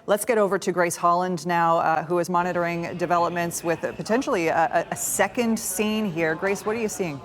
Let's get over to Grace Holland now, who is monitoring developments with potentially a second scene here. Grace, what are you seeing?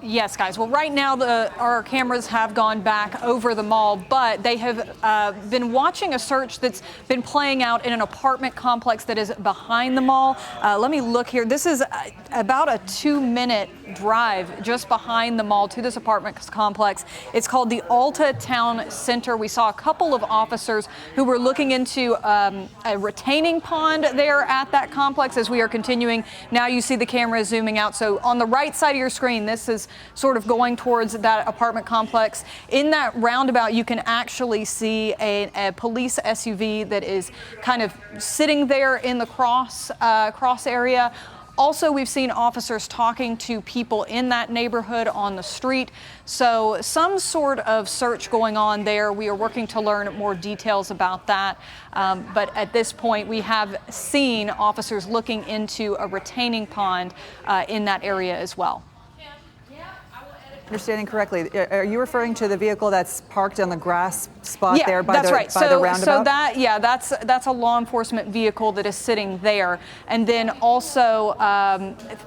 Yes, guys. Well, right now our cameras have gone back over the mall, but they have been watching a search that's been playing out in an apartment complex that is behind the mall. Let me look here. This is about a 2-minute drive just behind the mall to this apartment complex. It's called the Alta Town Center. We saw a couple of officers who were looking into a retaining pond there at that complex as we are continuing. Now you see the camera zooming out. So on the right side of your screen, this is sort of going towards that apartment complex. In that roundabout, you can actually see a police SUV that is kind of sitting there in the cross area. Also, we've seen officers talking to people in that neighborhood on the street. So some sort of search going on there. We are working to learn more details about that. But at this point, we have seen officers looking into a retaining pond in that area as well. Understanding correctly, are you referring to the vehicle that's parked on the grass spot there by that's the, right. by the roundabout? So that's a law enforcement vehicle that is sitting there. And then also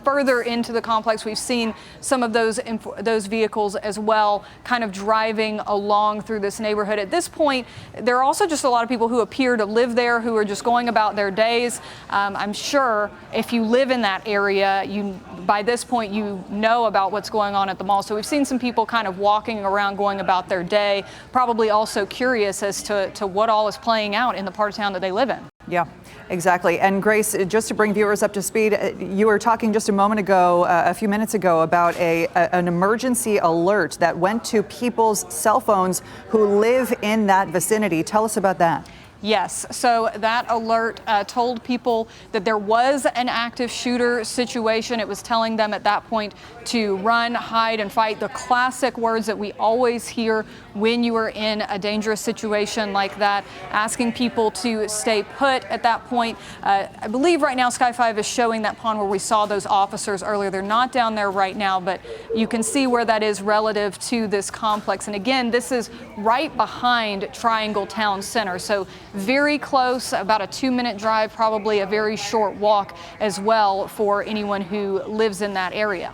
further into the complex, we've seen some of those vehicles as well, kind of driving along through this neighborhood. At this point, there are also just a lot of people who appear to live there, who are just going about their days. I'm sure if you live in that area, by this point you know about what's going on at the mall. So we've seen some people kind of walking around, going about their day, probably also curious as to what all is playing out in the part of town that they live in. Yeah, exactly. And Grace, just to bring viewers up to speed, you were talking just a moment ago, a few minutes ago, about an emergency alert that went to people's cell phones who live in that vicinity. Tell us about that. Yes, so that alert told people that there was an active shooter situation. It was telling them at that point to run, hide, and fight. The classic words that we always hear when you are in a dangerous situation like that, asking people to stay put at that point. I believe right now Sky 5 is showing that pond where we saw those officers earlier. They're not down there right now, but you can see where that is relative to this complex. And again, this is right behind Triangle Town Center. So very close, about a 2-minute drive, probably a very short walk as well for anyone who lives in that area.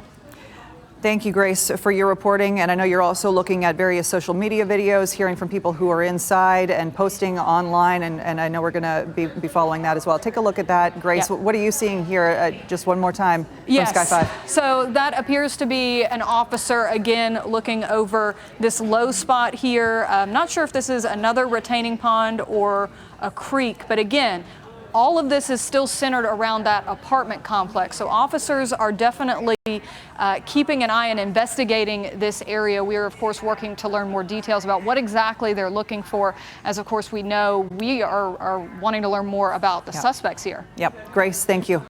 Thank you, Grace, for your reporting. And I know you're also looking at various social media videos, hearing from people who are inside and posting online. And I know we're going to be following that as well. Take a look at that. Grace, what are you seeing here just one more time from Sky 5? So that appears to be an officer, again, looking over this low spot here. I'm not sure if this is another retaining pond or a creek, but again, all of this is still centered around that apartment complex. So officers are definitely keeping an eye and investigating this area. We are, of course, working to learn more details about what exactly they're looking for. As, of course, we know we are wanting to learn more about the suspects here. Yep. Grace, thank you.